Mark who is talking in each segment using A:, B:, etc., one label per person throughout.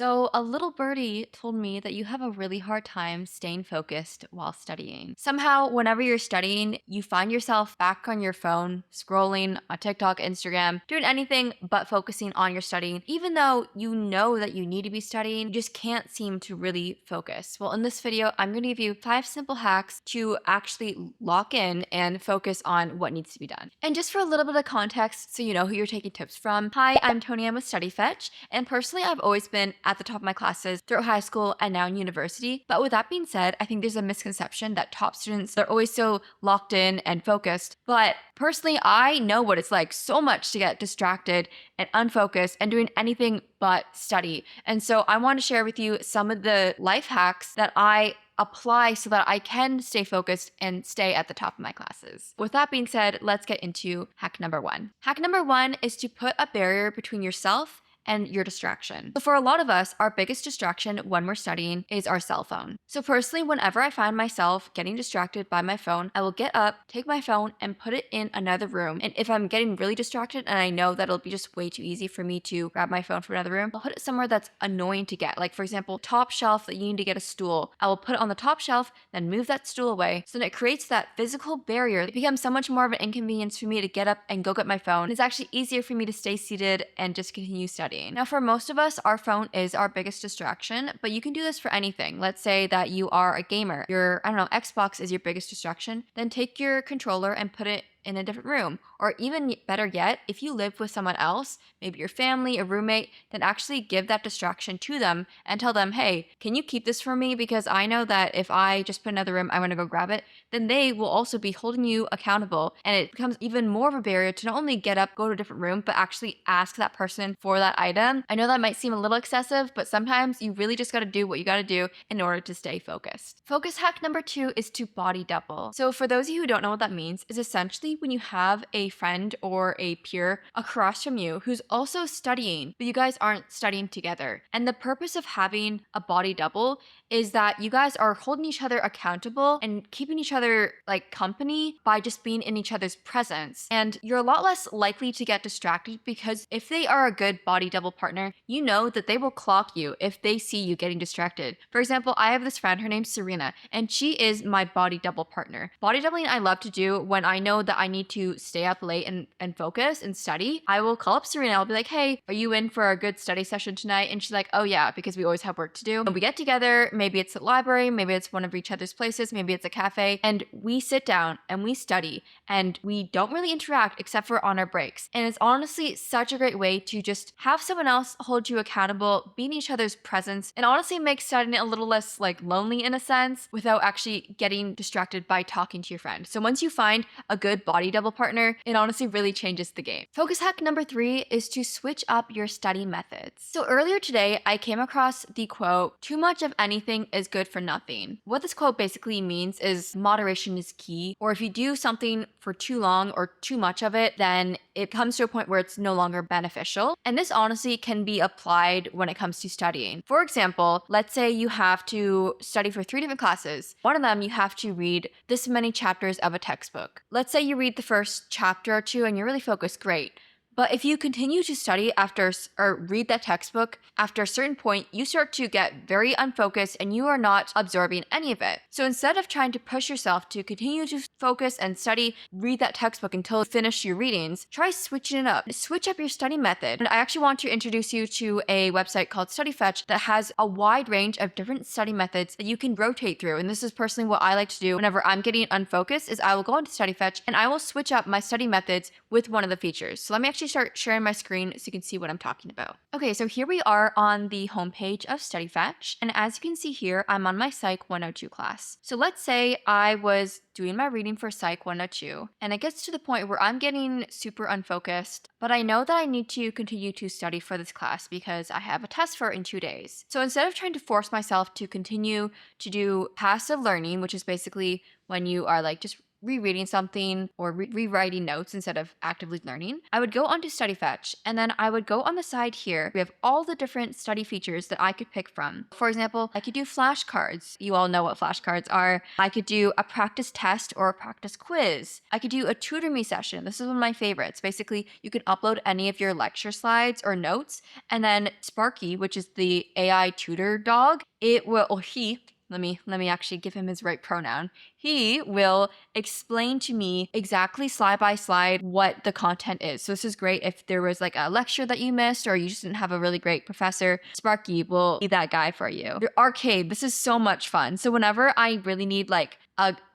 A: So, a little birdie told me that you have a really hard time staying focused while studying. Somehow, whenever you're studying, you find yourself back on your phone, scrolling on TikTok, Instagram, doing anything but focusing on your studying. Even though you know that you need to be studying, you just can't seem to really focus. Well, in this video, I'm going to give you 5 simple hacks to actually lock in and focus on what needs to be done. And just for a little bit of context, so you know who you're taking tips from. Hi, I'm Tony. I'm with StudyFetch, and personally, I've always been at the top of my classes throughout high school and now in university. But with that being said, I think there's a misconception that top students are always so locked in and focused. But personally, I know what it's like so much to get distracted and unfocused and doing anything but study. And so I want to share with you some of the life hacks that I apply so that I can stay focused and stay at the top of my classes. With that being said, let's get into hack number one. Hack number one is to put a barrier between yourself and your distraction. So for a lot of us, our biggest distraction when we're studying is our cell phone. So personally, whenever I find myself getting distracted by my phone, I will get up, take my phone, and put it in another room. And if I'm getting really distracted and I know that it'll be just way too easy for me to grab my phone from another room, I'll put it somewhere that's annoying to get. Like for example, top shelf that you need to get a stool. I will put it on the top shelf, then move that stool away. So then it creates that physical barrier. It becomes so much more of an inconvenience for me to get up and go get my phone. It's actually easier for me to stay seated and just continue studying. Now, for most of us, our phone is our biggest distraction, but you can do this for anything. Let's say that you are a gamer. Xbox is your biggest distraction. Then take your controller and put it in a different room. Or even better yet, if you live with someone else, maybe your family, a roommate, then actually give that distraction to them and tell them, hey, can you keep this for me? Because I know that if I just put in another room, I want to go grab it, then they will also be holding you accountable. And it becomes even more of a barrier to not only get up, go to a different room, but actually ask that person for that item. I know that might seem a little excessive, but sometimes you really just got to do what you got to do in order to stay focused. Focus hack number two is to body double. So for those of you who don't know what that means, is essentially when you have a friend or a peer across from you who's also studying, but you guys aren't studying together. And the purpose of having a body double is that you guys are holding each other accountable and keeping each other like company by just being in each other's presence. And you're a lot less likely to get distracted because if they are a good body double partner, you know that they will clock you if they see you getting distracted. For example, I have this friend, her name's Serena, and she is my body double partner. Body doubling I love to do when I know that I need to stay up late and focus and study. I will call up Serena. I'll be like, hey, are you in for a good study session tonight? And she's like, oh yeah, because we always have work to do. And we get together, maybe it's the library, maybe it's one of each other's places, maybe it's a cafe, and we sit down and we study and we don't really interact except for on our breaks. And it's honestly such a great way to just have someone else hold you accountable, be in each other's presence, and honestly make studying a little less like lonely in a sense without actually getting distracted by talking to your friend. So once you find a good body double partner, it honestly really changes the game. Focus hack number three is to switch up your study methods. So earlier today, I came across the quote, too much of anything is good for nothing. What this quote basically means is moderation is key, or if you do something for too long or too much of it, then it comes to a point where it's no longer beneficial. And this honestly can be applied when it comes to studying. For example, let's say you have to study for 3 different classes. One of them, you have to read this many chapters of a textbook. Let's say you read the first chapter or two and you're really focused, great. But if you continue to study or read that textbook, after a certain point, you start to get very unfocused and you are not absorbing any of it. So instead of trying to push yourself to continue to focus and study, read that textbook until you finish your readings, try switching it up. Switch up your study method. And I actually want to introduce you to a website called StudyFetch that has a wide range of different study methods that you can rotate through. And this is personally what I like to do whenever I'm getting unfocused is I will go into StudyFetch and I will switch up my study methods with one of the features. So let me actually start sharing my screen so you can see what I'm talking about. Okay, so here we are on the homepage of StudyFetch. And as you can see here, I'm on my Psych 102 class. So let's say I was doing my reading for Psych 102, and it gets to the point where I'm getting super unfocused, but I know that I need to continue to study for this class because I have a test for it in 2 days. So instead of trying to force myself to continue to do passive learning, which is basically when you are like just rereading something or rewriting notes instead of actively learning, I would go onto StudyFetch, and then I would go on the side here. We have all the different study features that I could pick from. For example, I could do flashcards. You all know what flashcards are. I could do a practice test or a practice quiz. I could do a tutor me session. This is one of my favorites. Basically, you can upload any of your lecture slides or notes, and then Spark.E, which is the AI tutor dog, it will, or he, let me actually give him his right pronoun. He will explain to me exactly slide by slide what the content is. So this is great if there was like a lecture that you missed or you just didn't have a really great professor. Sparky will be that guy for you. Your arcade, this is so much fun. So whenever I really need like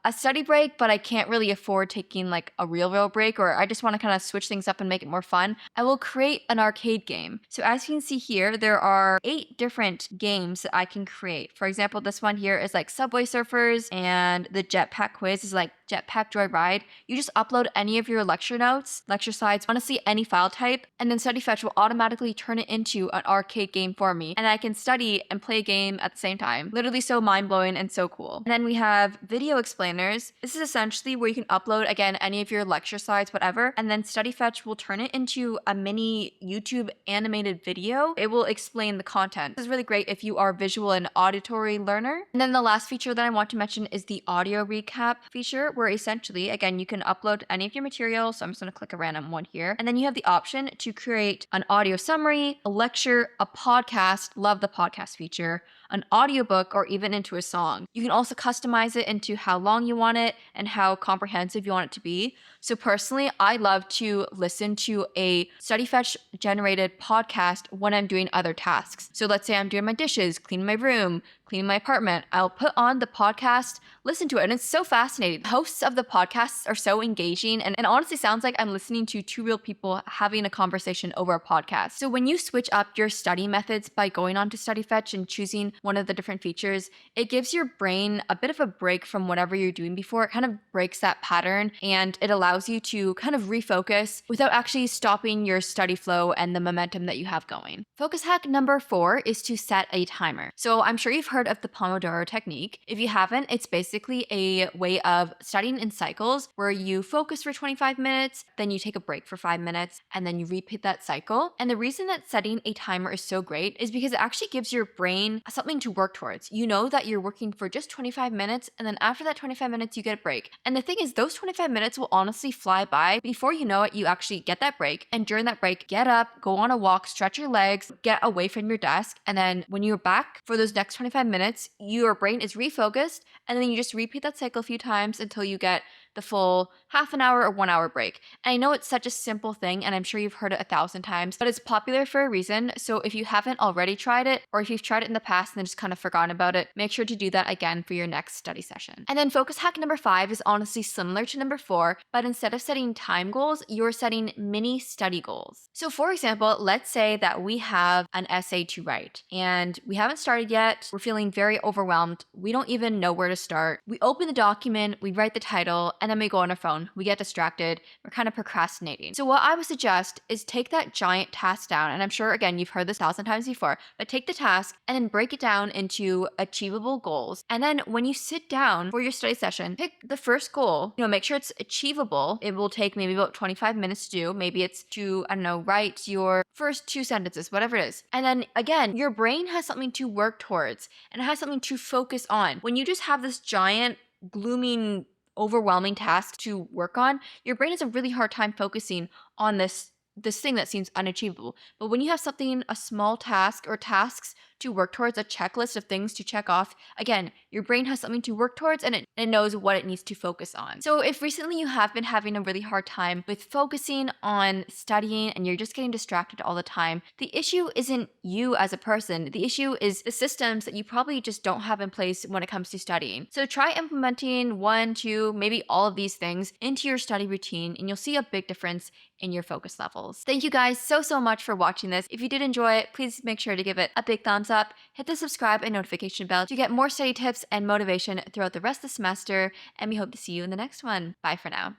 A: a study break, but I can't really afford taking like a real break, or I just want to kind of switch things up and make it more fun, I will create an arcade game. So as you can see here, there are 8 different games that I can create. For example, this one here is like Subway Surfers, and the Jetpack Quiz is like Jetpack Joyride. You just upload any of your lecture notes, lecture slides, honestly any file type, and then StudyFetch will automatically turn it into an arcade game for me, and I can study and play a game at the same time. Literally so mind-blowing and so cool. And then we have Video Explainers. This is essentially where you can upload, again, any of your lecture slides, whatever, and then StudyFetch will turn it into a mini YouTube animated video. It will explain the content. This is really great if you are a visual and auditory learner. And then the last feature that I want to mention is the audio recap feature, where essentially, again, you can upload any of your material. So I'm just going to click a random one here. And then you have the option to create an audio summary, a lecture, a podcast, love the podcast feature, an audiobook, or even into a song. You can also customize it into how long you want it and how comprehensive you want it to be. So personally, I love to listen to a StudyFetch generated podcast when I'm doing other tasks. So let's say I'm doing my dishes, cleaning my room, cleaning my apartment. I'll put on the podcast, listen to it, and it's so fascinating. Hosts of the podcasts are so engaging, and it honestly sounds like I'm listening to 2 real people having a conversation over a podcast. So when you switch up your study methods by going on to StudyFetch and choosing one of the different features, it gives your brain a bit of a break from whatever you're doing before. It kind of breaks that pattern, and it allows you to kind of refocus without actually stopping your study flow and the momentum that you have going. Focus hack number 4 is to set a timer. So I'm sure you've heard of the Pomodoro technique. If you haven't, it's basically a way of studying in cycles where you focus for 25 minutes, then you take a break for 5 minutes, and then you repeat that cycle. And the reason that setting a timer is so great is because it actually gives your brain something to work towards. You know that you're working for just 25 minutes, and then after that 25 minutes, you get a break. And the thing is, those 25 minutes will honestly fly by. Before you know it, you actually get that break. And during that break, get up, go on a walk, stretch your legs, get away from your desk. And then when you're back for those next 25 minutes, your brain is refocused. And then you just repeat that cycle a few times until you get the full half an hour or 1 hour break. And I know it's such a simple thing, and I'm sure you've heard it 1,000 times, but it's popular for a reason. So if you haven't already tried it, or if you've tried it in the past and then just kind of forgotten about it, make sure to do that again for your next study session. And then focus hack number 5 is honestly similar to number 4, but instead of setting time goals, you're setting mini study goals. So for example, let's say that we have an essay to write and we haven't started yet. We're feeling very overwhelmed. We don't even know where to start. We open the document, we write the title, and then we go on our phone. We get distracted. We're kind of procrastinating. So what I would suggest is take that giant task down. And I'm sure, again, you've heard this 1,000 times before, but take the task and then break it down into achievable goals. And then when you sit down for your study session, pick the first goal, make sure it's achievable. It will take maybe about 25 minutes to do. Maybe it's to, write your first 2 sentences, whatever it is. And then again, your brain has something to work towards and it has something to focus on. When you just have this giant, glooming, overwhelming task to work on, your brain has a really hard time focusing on this thing that seems unachievable. But when you have something, a small task or tasks to work towards, a checklist of things to check off, again, your brain has something to work towards and it knows what it needs to focus on. So if recently you have been having a really hard time with focusing on studying and you're just getting distracted all the time, the issue isn't you as a person. The issue is the systems that you probably just don't have in place when it comes to studying. So try implementing 1, 2, maybe all of these things into your study routine and you'll see a big difference in your focus levels. Thank you guys so much for watching this. If you did enjoy it, please make sure to give it a big thumbs up, hit the subscribe and notification bell to get more study tips and motivation throughout the rest of the semester, and we hope to see you in the next one. Bye for now.